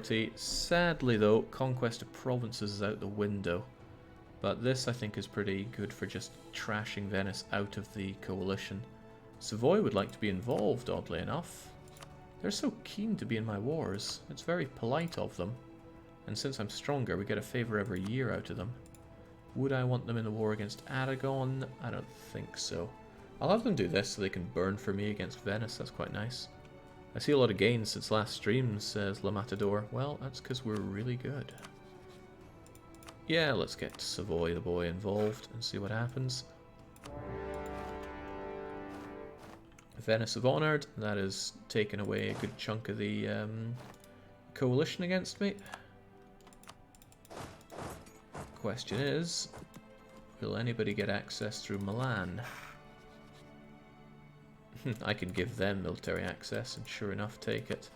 authority. Sadly though, conquest of provinces is out the window. But this I think is pretty good for just trashing Venice out of the coalition. Savoy would like to be involved, oddly enough. They're so keen to be in my wars. It's very polite of them. And since I'm stronger, we get a favour every year out of them. Would I want them in the war against Aragon? I don't think so. I'll have them do this so they can burn for me against Venice. That's quite nice. I see a lot of gains since last stream, says La Matador. Well, that's because we're really good. Yeah, let's get Savoy the boy involved and see what happens. Venice have honoured. That has taken away a good chunk of the coalition against me. Question is, will anybody get access through Milan? I can give them military access and sure enough take it.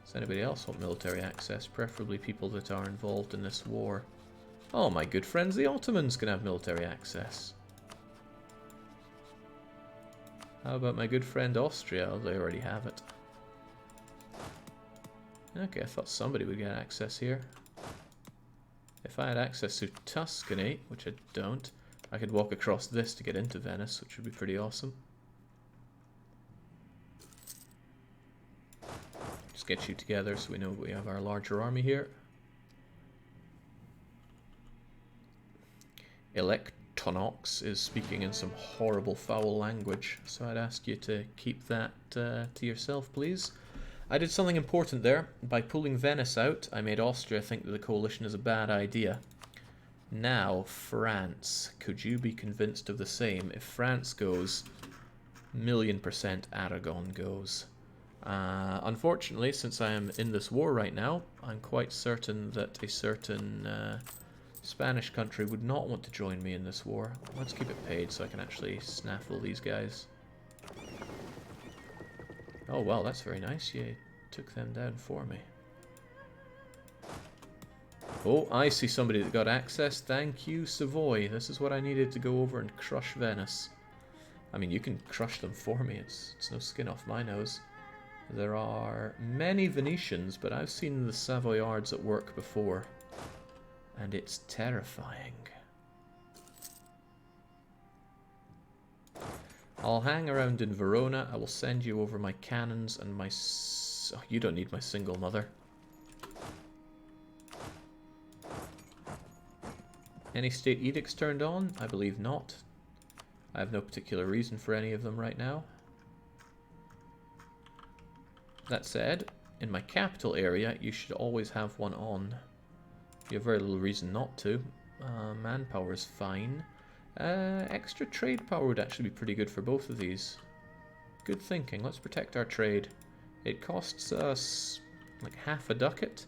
Does anybody else want military access? Preferably people that are involved in this war. Oh, my good friends, the Ottomans can have military access. How about my good friend Austria? Oh, they already have it. Okay, I thought somebody would get access here. If I had access to Tuscany, which I don't, I could walk across this to get into Venice, which would be pretty awesome. Just get you together so we know we have our larger army here. Electonox is speaking in some horrible foul language, so I'd ask you to keep that to yourself, please. I did something important there. By pulling Venice out, I made Austria think that the coalition is a bad idea. Now, France. Could you be convinced of the same? If France goes, 1,000,000% Aragon goes. Unfortunately, since I am in this war right now, I'm quite certain that a certain Spanish country would not want to join me in this war. Let's keep it paid so I can actually snaffle these guys. Oh, well, that's very nice. You took them down for me. Oh, I see somebody that got access. Thank you, Savoy. This is what I needed to go over and crush Venice. I mean, you can crush them for me. It's no skin off my nose. There are many Venetians, but I've seen the Savoyards at work before. And it's terrifying. I'll hang around in Verona. I will send you over my cannons and my... Oh, you don't need my single mother. Any state edicts turned on? I believe not. I have no particular reason for any of them right now. That said, in my capital area, you should always have one on. You have very little reason not to. Manpower is fine. Extra trade power would actually be pretty good for both of these. Good thinking. Let's protect our trade. It costs us like half a ducat,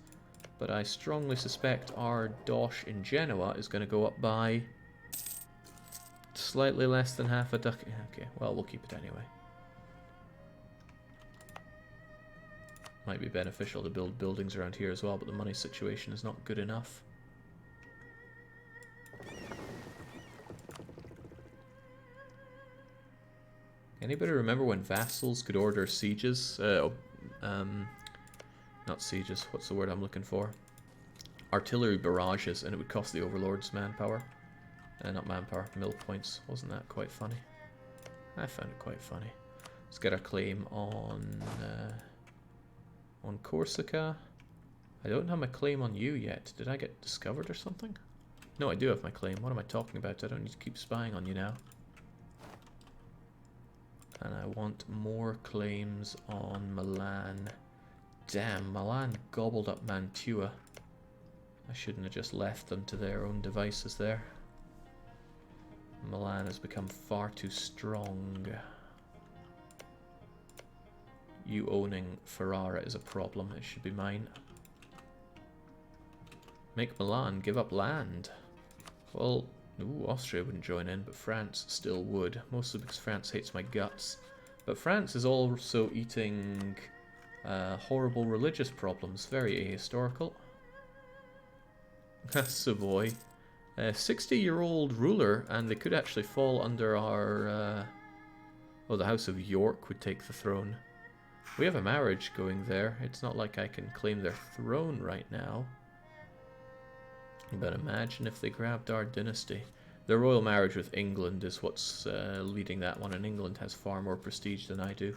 but I strongly suspect our dosh in Genoa is going to go up by slightly less than half a ducat. Okay, well, we'll keep it anyway. Might be beneficial to build buildings around here as well, but the money situation is not good enough. Anybody remember when vassals could order sieges? Not sieges, what's the word I'm looking for? Artillery barrages, and it would cost the overlords manpower. Not manpower, mill points. Wasn't that quite funny? I found it quite funny. Let's get our claim on Corsica. I don't have my claim on you yet. Did I get discovered or something? No, I do have my claim. What am I talking about? I don't need to keep spying on you now. And I want more claims on Milan. Damn, Milan gobbled up Mantua. I shouldn't have just left them to their own devices there. Milan has become far too strong. You owning Ferrara is a problem. It should be mine. Make Milan give up land. Well, ooh, Austria wouldn't join in, but France still would. Mostly because France hates my guts. But France is also eating horrible religious problems. Very ahistorical. Savoy. 60-year-old ruler, and they could actually fall under our... oh, the House of York would take the throne. We have a marriage going there. It's not like I can claim their throne right now. But imagine if they grabbed our dynasty. The royal marriage with England is what's leading that one, and England has far more prestige than I do.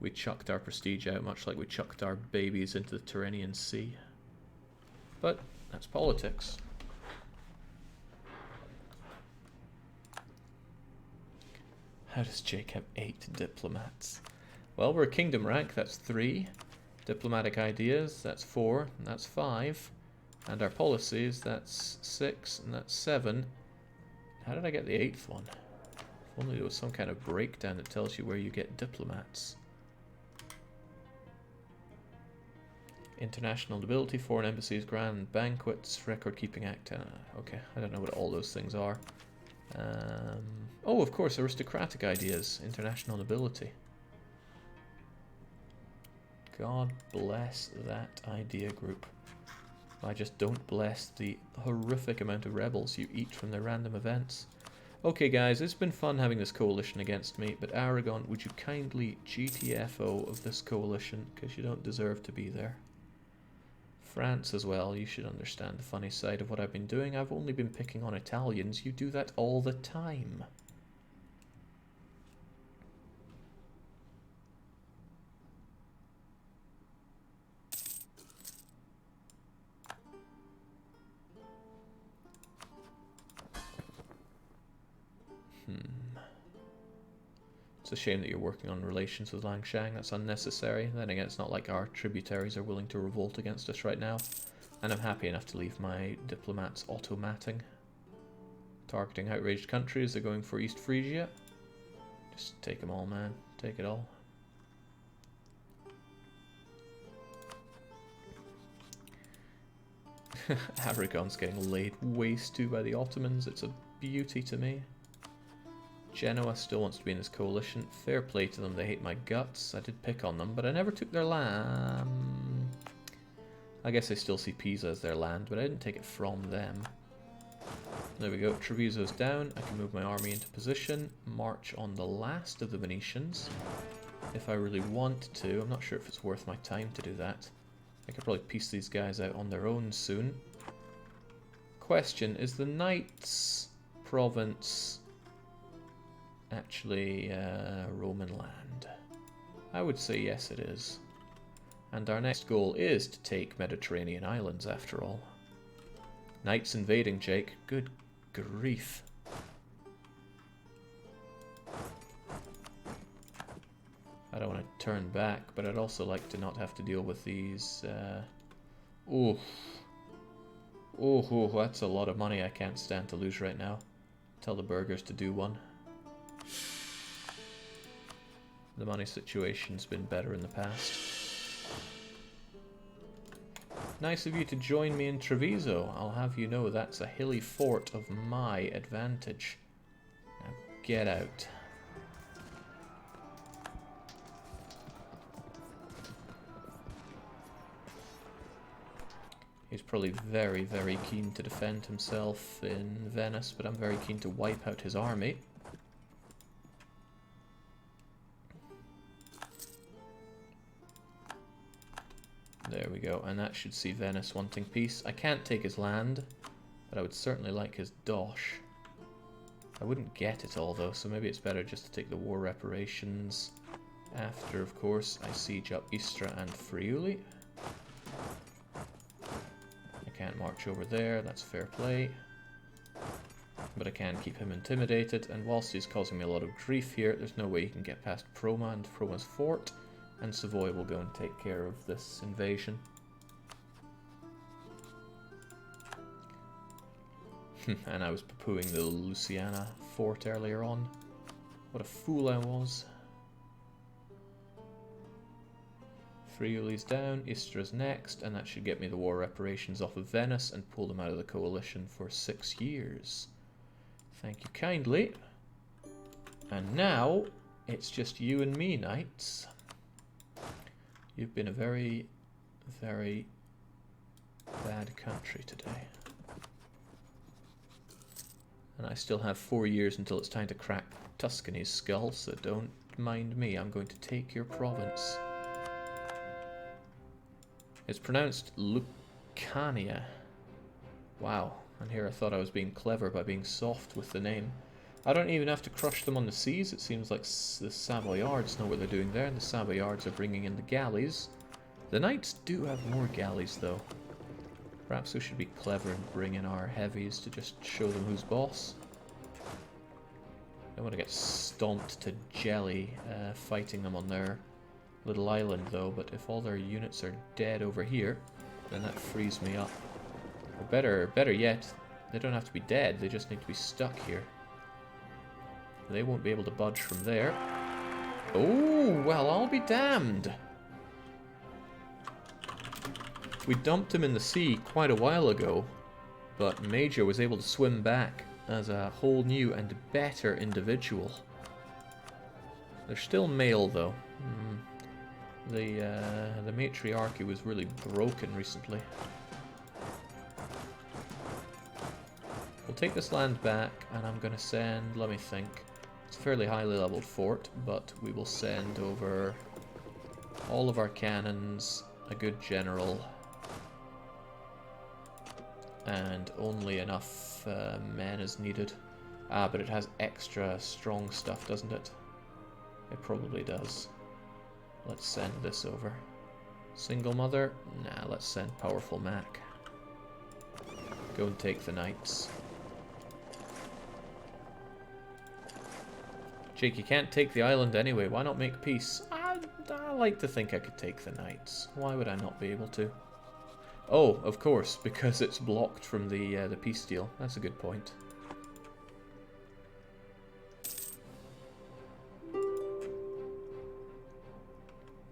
We chucked our prestige out much like we chucked our babies into the Tyrrhenian Sea. But that's politics. How does Jake have 8 diplomats? Well, we're kingdom rank, that's 3. Diplomatic ideas, that's 4, and that's 5. And our policies, that's 6, and that's 7. How did I get the 8th one? If only there was some kind of breakdown that tells you where you get diplomats. International nobility, foreign embassies, grand banquets, record-keeping act. Okay, I don't know what all those things are. Oh, of course, aristocratic ideas, international nobility. God bless that idea group. I just don't bless the horrific amount of rebels you eat from their random events. Okay guys, it's been fun having this coalition against me, but Aragon, would you kindly GTFO of this coalition, because you don't deserve to be there. France as well, you should understand the funny side of what I've been doing. I've only been picking on Italians, you do that all the time. It's a shame that you're working on relations with Langshan. That's unnecessary. Then again, it's not like our tributaries are willing to revolt against us right now. And I'm happy enough to leave my diplomats automating. Targeting outraged countries. They're going for East Frisia. Just take them all, man. Take it all. Aragon's getting laid waste to by the Ottomans. It's a beauty to me. Genoa still wants to be in this coalition. Fair play to them, they hate my guts. I did pick on them, but I never took their land. I guess they still see Pisa as their land, but I didn't take it from them. There we go, Treviso's down. I can move my army into position. March on the last of the Venetians. If I really want to. I'm not sure if it's worth my time to do that. I could probably piece these guys out on their own soon. Question, is the Knights province actually Roman land? I would say yes it is. And our next goal is to take Mediterranean islands after all. Knights invading, Jake. Good grief. I don't want to turn back, but I'd also like to not have to deal with these... Oh, that's a lot of money I can't stand to lose right now. Tell the burghers to do one. The money situation's been better in the past. Nice of you to join me in Treviso. I'll have you know that's a hilly fort of my advantage. Now get out. He's probably very, very keen to defend himself in Venice, but I'm very keen to wipe out his army. There we go, and that should see Venice wanting peace. I can't take his land, but I would certainly like his dosh. I wouldn't get it all though, so maybe it's better just to take the war reparations after, of course, I siege up Istra and Friuli. I can't march over there, that's fair play. But I can keep him intimidated, and whilst he's causing me a lot of grief here, there's no way he can get past Proma and Proma's fort. And Savoy will go and take care of this invasion. And I was poo-pooing the Luciana fort earlier on. What a fool I was. Friuli's down, Istra's next, and that should get me the war reparations off of Venice and pull them out of the coalition for 6 years. Thank you kindly. And now, it's just you and me, knights. You've been a very, very bad country today. And I still have 4 years until it's time to crack Tuscany's skull, so don't mind me. I'm going to take your province. It's pronounced Lucania. Wow, and here I thought I was being clever by being soft with the name. I don't even have to crush them on the seas. It seems like the Savoyards know what they're doing there. The Savoyards are bringing in the galleys. The knights do have more galleys, though. Perhaps we should be clever and bring in our heavies to just show them who's boss. I don't want to get stomped to jelly fighting them on their little island, though. But if all their units are dead over here, then that frees me up. Or better yet, they don't have to be dead. They just need to be stuck here. They won't be able to budge from there. Oh, well, I'll be damned. We dumped him in the sea quite a while ago, but Major was able to swim back as a whole new and better individual. They're still male, though. The matriarchy was really broken recently. We'll take this land back, and I'm going to send, let me think, it's a fairly highly leveled fort, but we will send over all of our cannons, a good general, and only enough men as needed. Ah, but it has extra strong stuff, doesn't it? It probably does. Let's send this over. Single mother? Nah, let's send powerful Mac. Go and take the knights. Jake, you can't take the island anyway. Why not make peace? I like to think I could take the knights. Why would I not be able to? Oh, of course, because it's blocked from the peace deal. That's a good point.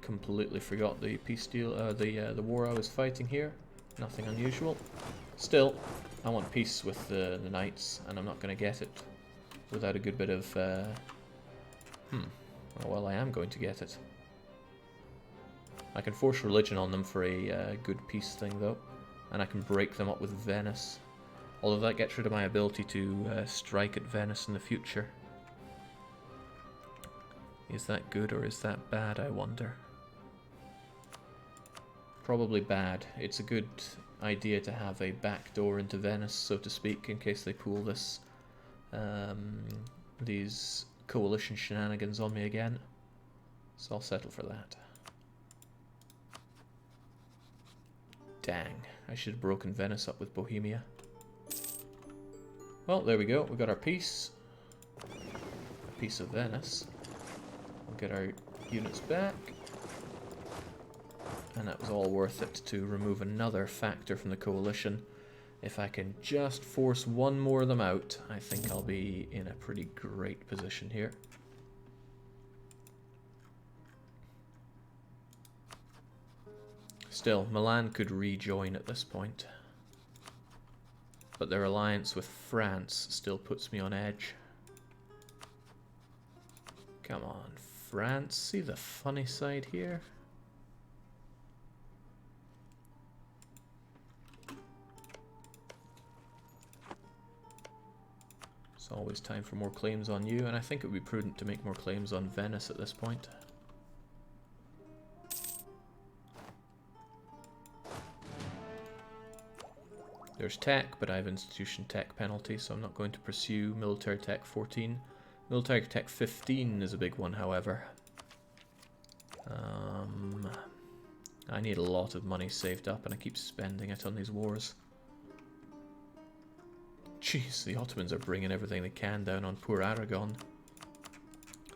Completely forgot the peace deal. The war I was fighting here. Nothing unusual. Still, I want peace with the knights, and I'm not going to get it without a good bit of. Well, I am going to get it. I can force religion on them for a good peace thing, though. And I can break them up with Venice. Although that gets rid of my ability to strike at Venice in the future. Is that good or is that bad, I wonder? Probably bad. It's a good idea to have a back door into Venice, so to speak, in case they pull this these coalition shenanigans on me again. So I'll settle for that. Dang, I should have broken Venice up with Bohemia. Well, there we go. We got our peace. A piece of Venice. We'll get our units back. And that was all worth it to remove another factor from the coalition. If I can just force one more of them out, I think I'll be in a pretty great position here. Still, Milan could rejoin at this point. But their alliance with France still puts me on edge. Come on, France. See the funny side here? It's always time for more claims on you, and I think it would be prudent to make more claims on Venice at this point. There's tech, but I have institution tech penalty, so I'm not going to pursue military tech 14. Military tech 15 is a big one, however. I need a lot of money saved up, and I keep spending it on these wars. Jeez, the Ottomans are bringing everything they can down on poor Aragon.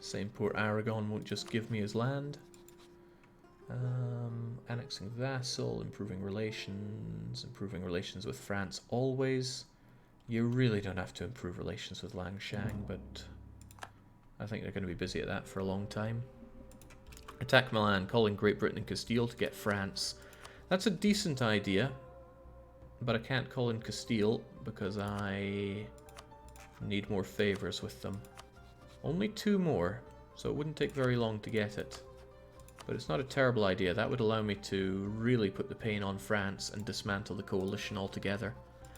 Same poor Aragon won't just give me his land. Annexing vassal, improving relations with France always. You really don't have to improve relations with Langshan, but I think they're going to be busy at that for a long time. Attack Milan, calling Great Britain and Castile to get France. That's a decent idea, but I can't call in Castile because I need more favors with them. Only 2 more, so it wouldn't take very long to get it. But it's not a terrible idea. That would allow me to really put the pain on France and dismantle the coalition altogether.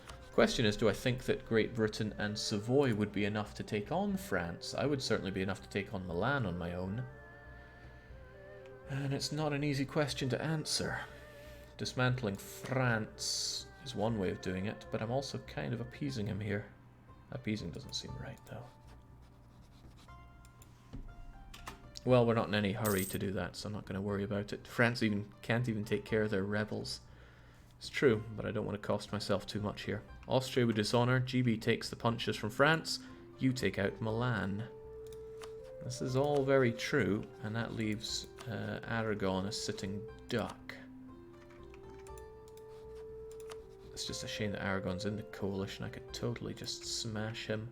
The question is, do I think that Great Britain and Savoy would be enough to take on France? I would certainly be enough to take on Milan on my own. And it's not an easy question to answer. Dismantling France is one way of doing it, but I'm also kind of appeasing him here. Appeasing doesn't seem right, though. Well, we're not in any hurry to do that, so I'm not going to worry about it. France can't even take care of their rebels. It's true, but I don't want to cost myself too much here. Austria with dishonor. GB takes the punches from France. You take out Milan. This is all very true, and that leaves Aragon a sitting duck. It's just a shame that Aragon's in the coalition. I could totally just smash him.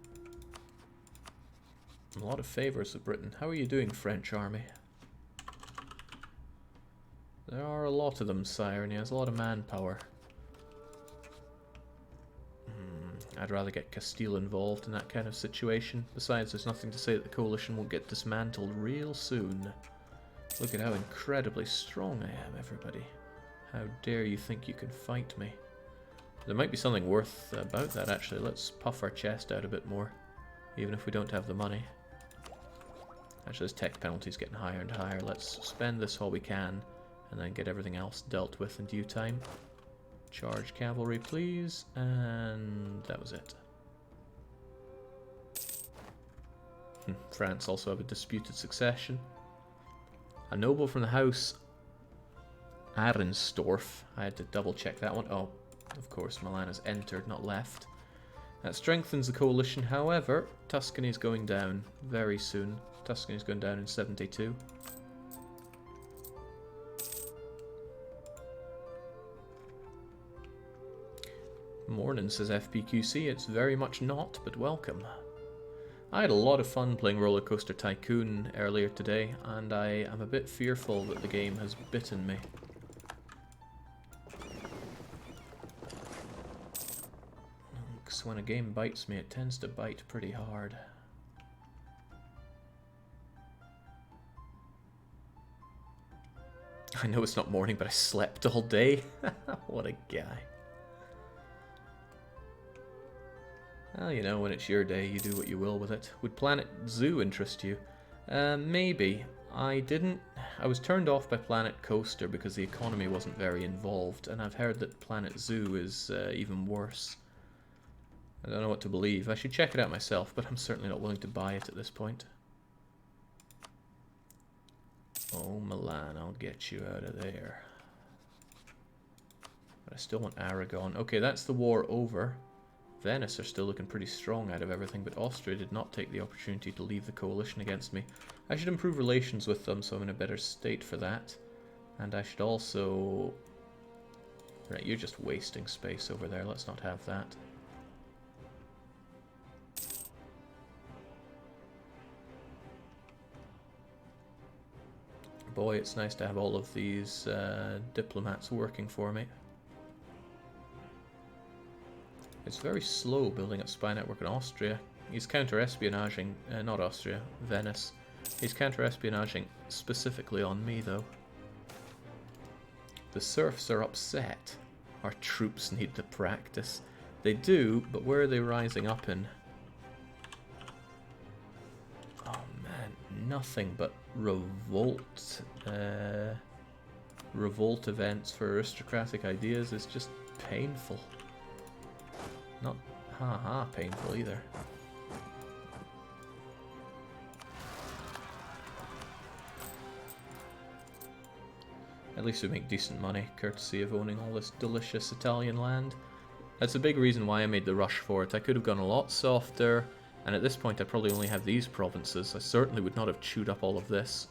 A lot of favours of Britain. How are you doing, French army? There are a lot of them, sire, and he has a lot of manpower. I'd rather get Castile involved in that kind of situation. Besides, there's nothing to say that the coalition won't get dismantled real soon. Look at how incredibly strong I am, everybody. How dare you think you can fight me? There might be something worth about that, actually. Let's puff our chest out a bit more, even if we don't have the money. Actually, this tech penalty's getting higher and higher. Let's spend this all we can, and then get everything else dealt with in due time. Charge cavalry, please, and that was it. France also have a disputed succession. A noble from the house Arenstorff. I had to double check that one. Oh, of course, Milan has entered, not left. That strengthens the coalition. However, Tuscany's going down very soon. Tuscany's going down in 72. Morning, says FPQC. It's very much not, but welcome. I had a lot of fun playing Roller Coaster Tycoon earlier today, and I am a bit fearful that the game has bitten me. Because when a game bites me, it tends to bite pretty hard. I know it's not morning, but I slept all day. What a guy. Well, you know, when it's your day, you do what you will with it. Would Planet Zoo interest you? Maybe. I was turned off by Planet Coaster because the economy wasn't very involved, and I've heard that Planet Zoo is even worse. I don't know what to believe. I should check it out myself, but I'm certainly not willing to buy it at this point. Oh, Milan, I'll get you out of there. But I still want Aragon. Okay, that's the war over. Venice are still looking pretty strong out of everything, but Austria did not take the opportunity to leave the coalition against me. I should improve relations with them so I'm in a better state for that. And I should also... Right, you're just wasting space over there. Let's not have that. Boy, it's nice to have all of these diplomats working for me. It's very slow building a spy network in Austria. He's counter-espionaging, not Austria, Venice. He's counter-espionaging specifically on me, though. The serfs are upset. Our troops need to practice. They do, but where are they rising up in? Oh man, nothing but revolt. Revolt events for aristocratic ideas is just painful. Not ha-ha painful either. At least we make decent money, courtesy of owning all this delicious Italian land. That's a big reason why I made the rush for it. I could have gone a lot softer, and at this point I probably only have these provinces. I certainly would not have chewed up all of this.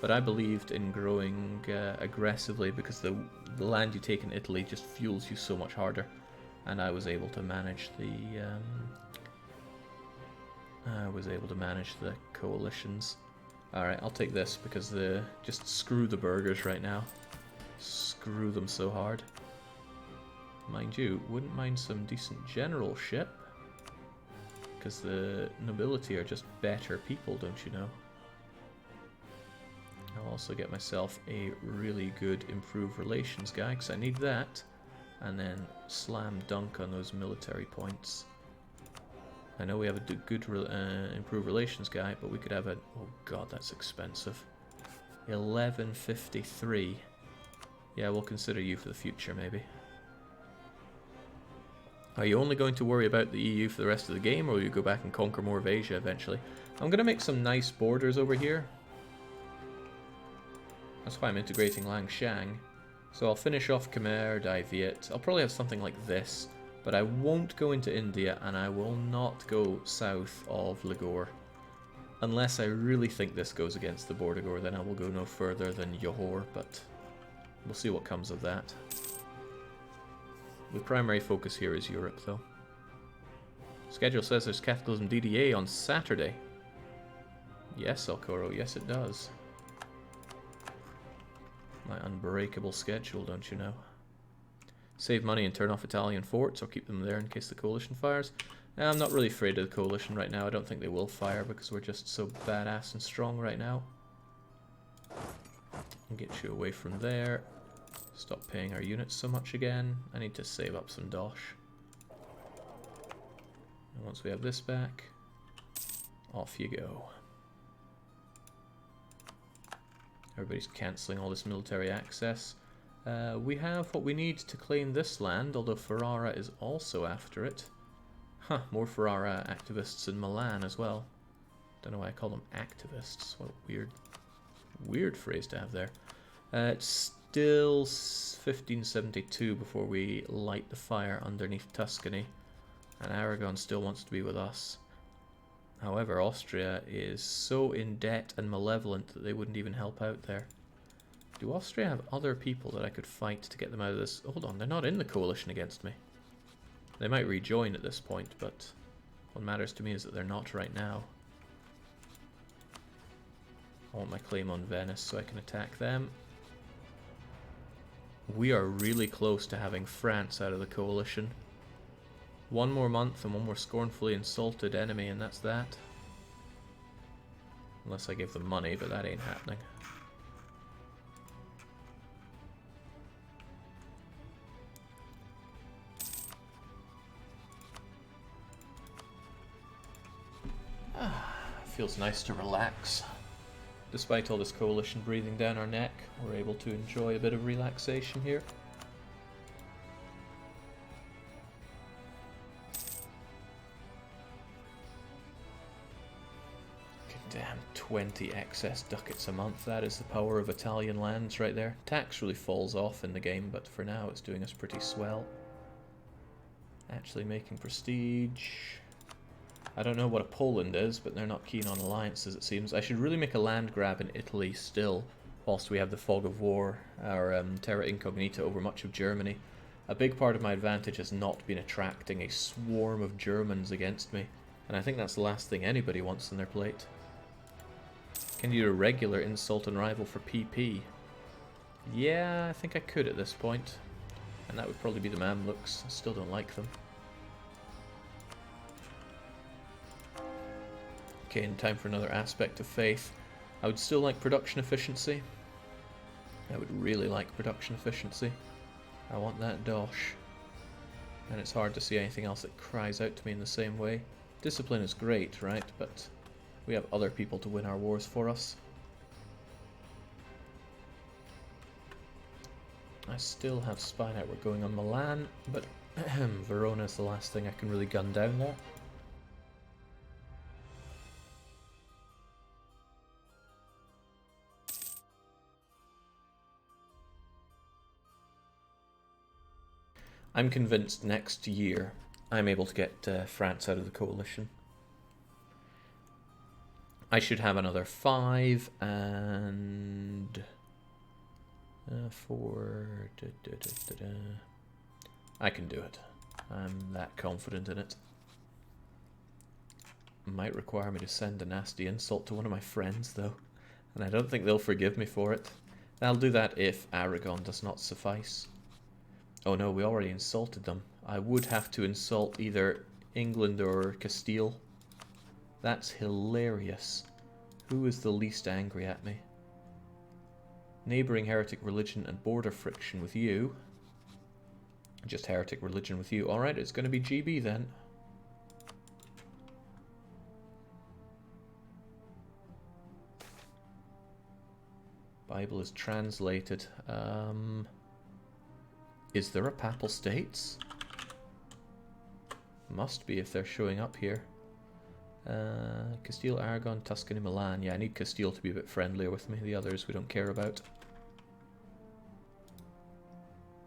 But I believed in growing aggressively because the land you take in Italy just fuels you so much harder. And I was able to manage the coalitions. Alright, I'll take this because just screw the burghers right now. Screw them so hard. Mind you, wouldn't mind some decent generalship. Because the nobility are just better people, don't you know? I'll also get myself a really good improved relations guy because I need that. And then slam dunk on those military points. I know we have a good improved relations guy, but we could have a... Oh god, that's expensive. 1153. Yeah, we'll consider you for the future, maybe. Are you only going to worry about the EU for the rest of the game, or will you go back and conquer more of Asia eventually? I'm going to make some nice borders over here. That's why I'm integrating Langshan. So I'll finish off Khmer, Dai Viet. I'll probably have something like this, but I won't go into India, and I will not go south of Ligor. Unless I really think this goes against the Bordagor, then I will go no further than Johor, but we'll see what comes of that. The primary focus here is Europe, though. Schedule says there's Cataclysm DDA on Saturday. Yes, Alcoro, yes it does. My unbreakable schedule, don't you know? Save money and turn off Italian forts, or keep them there in case the coalition fires. I'm not really afraid of the coalition right now. I don't think they will fire because we're just so badass and strong right now. I'll get you away from there. Stop paying our units so much again. I need to save up some dosh. And once we have this back, off you go. Everybody's cancelling all this military access. We have what we need to claim this land, although Ferrara is also after it. Huh, more Ferrara activists in Milan as well. Don't know why I call them activists. What a weird phrase to have there. It's still 1572 before we light the fire underneath Tuscany. And Aragon still wants to be with us. However, Austria is so in debt and malevolent that they wouldn't even help out there. Do Austria have other people that I could fight to get them out of this? Hold on, they're not in the coalition against me. They might rejoin at this point, but what matters to me is that they're not right now. I want my claim on Venice so I can attack them. We are really close to having France out of the coalition. One more month and one more scornfully insulted enemy, and that's that. Unless I give them money, but that ain't happening. Feels nice to relax. Despite all this coalition breathing down our neck, we're able to enjoy a bit of relaxation here. Damn, 20 excess ducats a month. That is the power of Italian lands right there. Tax really falls off in the game, but for now it's doing us pretty swell. Actually making prestige. I don't know what a Poland is, but they're not keen on alliances, it seems. I should really make a land grab in Italy still, whilst we have the fog of war, our terra incognita over much of Germany. A big part of my advantage has not been attracting a swarm of Germans against me, and I think that's the last thing anybody wants on their plate. Can you do a regular insult and rival for PP? Yeah, I think I could at this point. And that would probably be the Mamluks. I still don't like them. Okay, in time for another aspect of faith. I would still like production efficiency. I would really like production efficiency. I want that dosh. And it's hard to see anything else that cries out to me in the same way. Discipline is great, right? But we have other people to win our wars for us. I still have spy network going on Milan, but Verona is the last thing I can really gun down there. I'm convinced next year I'm able to get France out of the coalition. I should have another 5 and 4. I can do it. I'm that confident in it. Might require me to send a nasty insult to one of my friends though, and I don't think they'll forgive me for it. I'll do that if Aragon does not suffice. Oh no, we already insulted them. I would have to insult either England or Castile. That's hilarious. Who is the least angry at me? Neighbouring heretic religion and border friction with you. Just heretic religion with you. Alright, it's going to be GB then. Bible is translated. Is there a Papal States? Must be if they're showing up here. Castile, Aragon, Tuscany, Milan. Yeah, I need Castile to be a bit friendlier with me. The others we don't care about.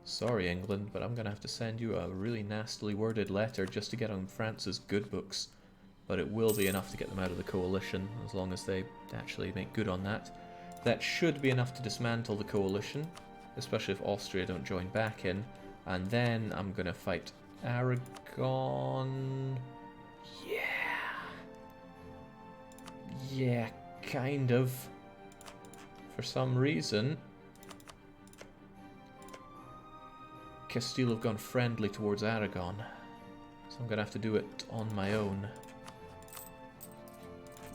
Sorry, England, but I'm going to have to send you a really nastily worded letter just to get on France's good books. But it will be enough to get them out of the coalition, as long as they actually make good on that. That should be enough to dismantle the coalition, especially if Austria don't join back in. And then I'm going to fight Aragon. Yeah, kind of. For some reason, Castile have gone friendly towards Aragon. So I'm going to have to do it on my own.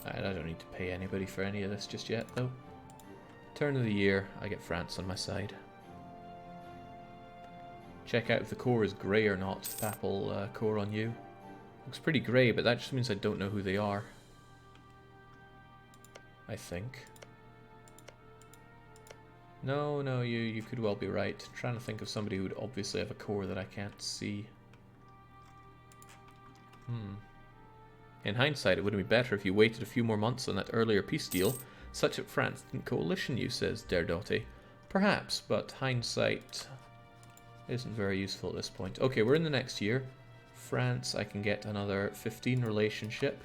I don't need to pay anybody for any of this just yet, though. Turn of the year, I get France on my side. Check out if the core is grey or not. Papal core on you. Looks pretty grey, but that just means I don't know who they are. I think. No, you could well be right. I'm trying to think of somebody who would obviously have a core that I can't see. In hindsight, it would be better if you waited a few more months on that earlier peace deal, such that France didn't coalition you, says Derdotti. Perhaps, but hindsight isn't very useful at this point. Okay, we're in the next year. France, I can get another 15 relationship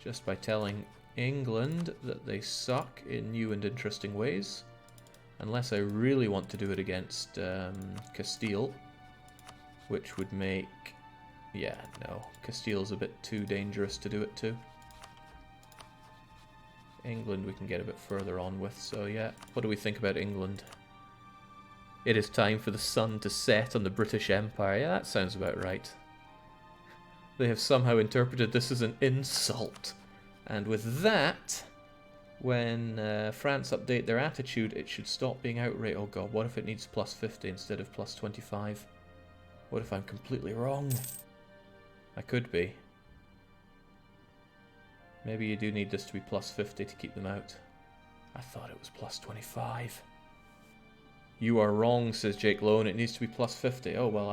just by telling England that they suck in new and interesting ways. Unless I really want to do it against Castile, which would make... Yeah, no. Castile's a bit too dangerous to do it to. England we can get a bit further on with, so yeah. What do we think about England? It is time for the sun to set on the British Empire. Yeah, that sounds about right. They have somehow interpreted this as an insult. And with that, when France update their attitude, it should stop being outrage. Oh god, what if it needs plus 50 instead of plus 25? What if I'm completely wrong? I could be. Maybe you do need this to be plus 50 to keep them out. I thought it was plus 25. You are wrong, says Jake Lone. It needs to be plus 50. Oh well,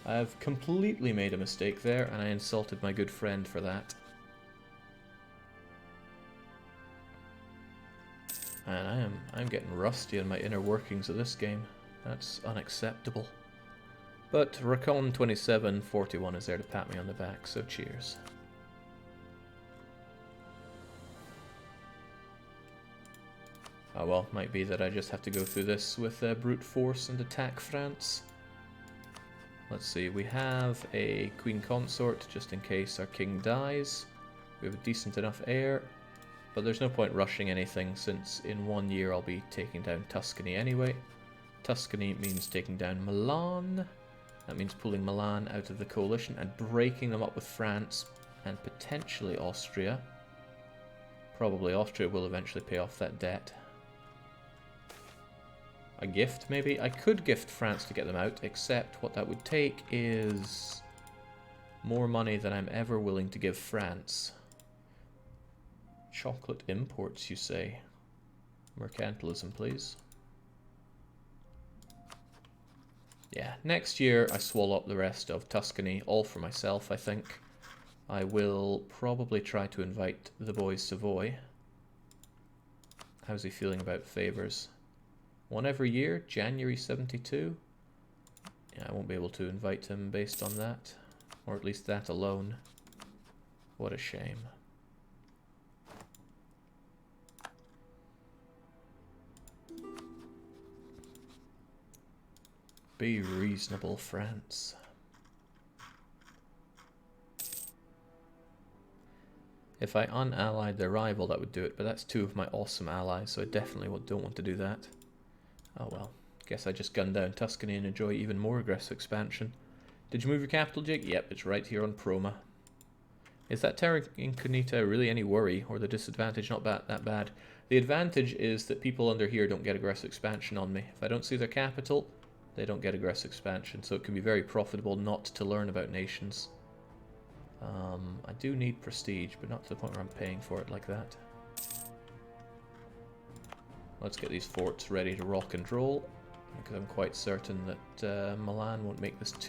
I've completely made a mistake there, and I insulted my good friend for that. And I'm getting rusty on my inner workings of this game. That's unacceptable. But Racon 2741 is there to pat me on the back, so cheers. Oh well, might be that I just have to go through this with brute force and attack France. Let's see, we have a queen consort just in case our king dies. We have a decent enough heir. But there's no point rushing anything, since in 1 year I'll be taking down Tuscany anyway. Tuscany means taking down Milan. That means pulling Milan out of the coalition and breaking them up with France and potentially Austria. Probably Austria will eventually pay off that debt. A gift, maybe? I could gift France to get them out, except what that would take is more money than I'm ever willing to give France. Chocolate imports, you say? Mercantilism, please. Yeah, next year I swallow up the rest of Tuscany, all for myself, I think. I will probably try to invite the boy Savoy. How's he feeling about favours? One every year, January 72? Yeah, I won't be able to invite him based on that. Or at least that alone. What a shame. Be reasonable, France. If I unallied their rival, that would do it, but that's two of my awesome allies, so I definitely don't want to do that. Oh well, guess I just gunned down Tuscany and enjoy even more aggressive expansion. Did you move your capital, Jake? Yep, it's right here on PRoman. Is that Terra Incognita really any worry, or the disadvantage not that bad? The advantage is that people under here don't get aggressive expansion on me. If I don't see their capital, they don't get aggressive expansion, so it can be very profitable not to learn about nations. I do need prestige, but not to the point where I'm paying for it like that. Let's get these forts ready to rock and roll. because I'm quite certain that Milan won't make this too